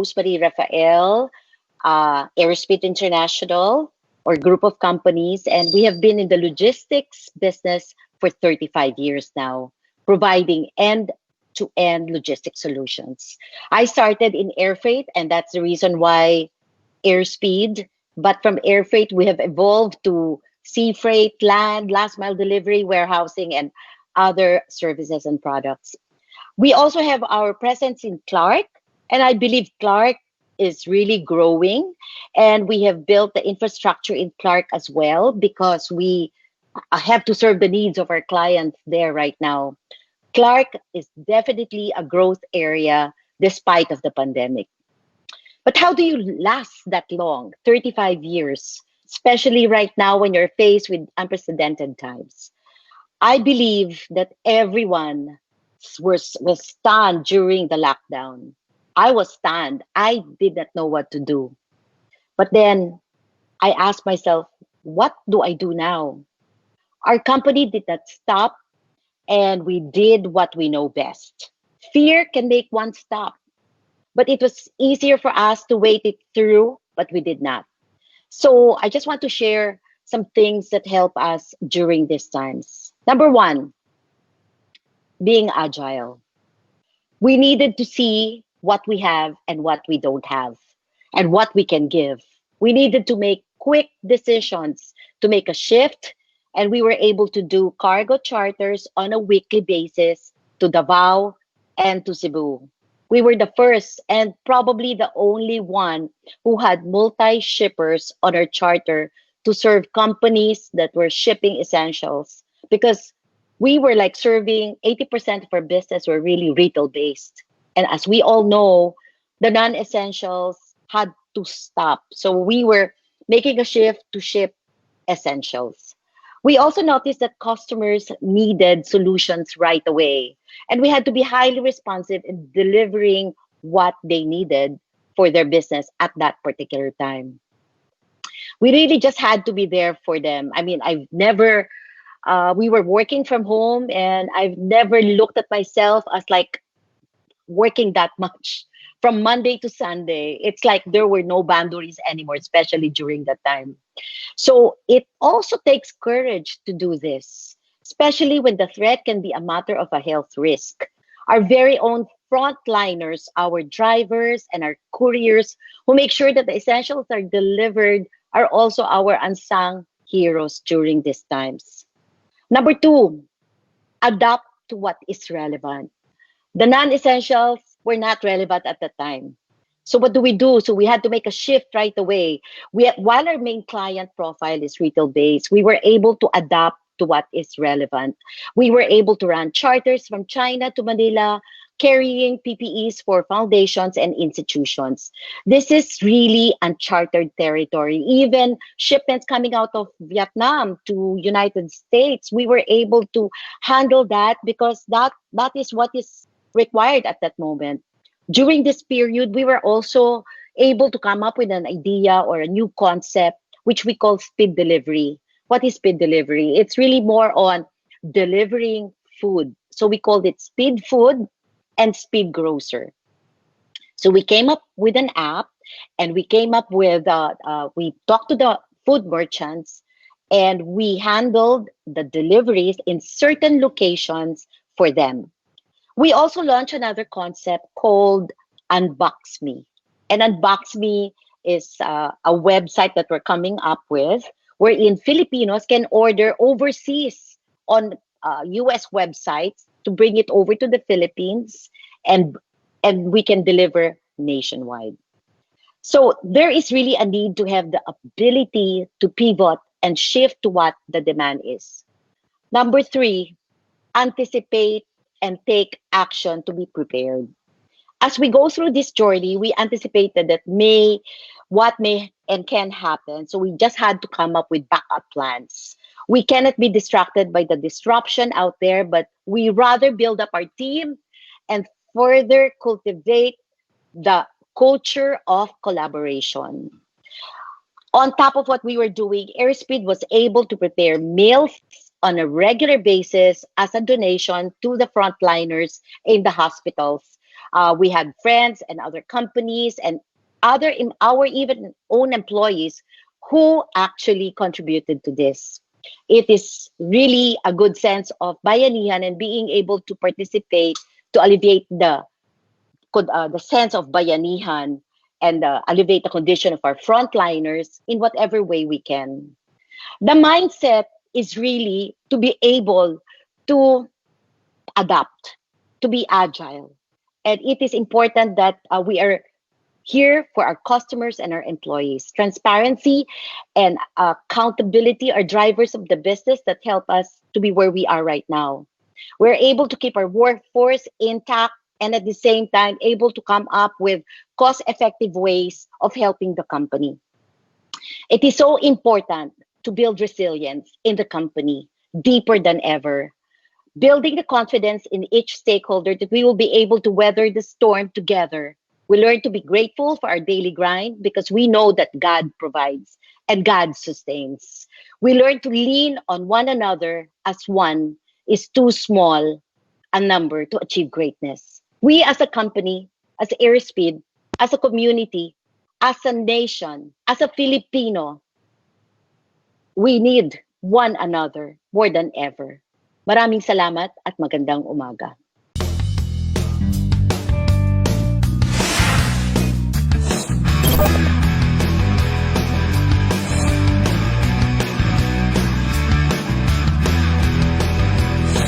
Rosemarie, Rafael, Aerospeed International, or group of companies, and we have been in the logistics business for 35 years now, providing end-to-end logistic solutions. I started in air freight, and that's the reason why Airspeed. But from air freight, we have evolved to sea freight, land, last mile delivery, warehousing, and other services and products. We also have our presence in Clark, and I believe Clark is really growing. And we have built the infrastructure in Clark as well because we have to serve the needs of our clients there right now. Clark is definitely a growth area despite of the pandemic. But how do you last that long, 35 years, especially right now when you're faced with unprecedented times? I believe that everyone was stunned during the lockdown. I was stunned. I did not know what to do. But then I asked myself, what do I do now? Our company did not stop and we did what we know best. Fear can make one stop, but it was easier for us to wait it through, but we did not. So I just want to share some things that help us during these times. Number one, being agile. We needed to see what we have and what we don't have and what we can give. We needed to make quick decisions to make a shift, and we were able to do cargo charters on a weekly basis to Davao and to Cebu. We were the first and probably the only one who had multi shippers on our charter to serve companies that were shipping essentials because we were like serving 80% of our business were really retail based. And as we all know, the non essentials had to stop. So we were making a shift to ship essentials. We also noticed that customers needed solutions right away, and we had to be highly responsive in delivering what they needed for their business at that particular time. We really just had to be there for them. I mean, we were working from home, and I've never looked at myself as like working that much from Monday to Sunday. It's like there were no boundaries anymore, especially during that time. So it also takes courage to do this, especially when the threat can be a matter of a health risk. Our very own frontliners, our drivers and our couriers who make sure that the essentials are delivered are also our unsung heroes during these times. Number two, adapt to what is relevant. The non-essentials were not relevant at the time. So what do we do? So we had to make a shift right away. While our main client profile is retail based, we were able to adapt to what is relevant. We were able to run charters from China to Manila, carrying PPEs for foundations and institutions. This is really uncharted territory. Even shipments coming out of Vietnam to United States, we were able to handle that because that is what is required at that moment. During this period, we were also able to come up with an idea or a new concept, which we call speed delivery. What is speed delivery? It's really more on delivering food. So we called it speed food and speed grocer. So we came up with an app, and we came up with, we talked to the food merchants, and we handled the deliveries in certain locations for them. We also launched another concept called Unbox Me. And Unbox Me is a website that we're coming up with wherein Filipinos can order overseas on US websites to bring it over to the Philippines, and we can deliver nationwide. So there is really a need to have the ability to pivot and shift to what the demand is. Number three, anticipate and take action to be prepared. As we go through this journey, we anticipated that what may and can happen. So we just had to come up with backup plans. We cannot be distracted by the disruption out there, but we rather build up our team and further cultivate the culture of collaboration. On top of what we were doing, Airspeed was able to prepare meals on a regular basis as a donation to the frontliners in the hospitals. We had friends and other companies and our even own employees who actually contributed to this. It is really a good sense of bayanihan and being able to participate to alleviate the sense of bayanihan and alleviate the condition of our frontliners in whatever way we can. The mindset is really to be able to adapt, to be agile. And it is important that we are here for our customers and our employees. Transparency and accountability are drivers of the business that help us to be where we are right now. We're able to keep our workforce intact and at the same time able to come up with cost-effective ways of helping the company. It is so important to build resilience in the company deeper than ever, building the confidence in each stakeholder that we will be able to weather the storm together. We learn to be grateful for our daily grind because we know that God provides and God sustains. We learn to lean on one another as one is too small a number to achieve greatness. We as a company, as Airspeed, as a community, as a nation, as a Filipino, we need one another more than ever. Maraming salamat at magandang umaga.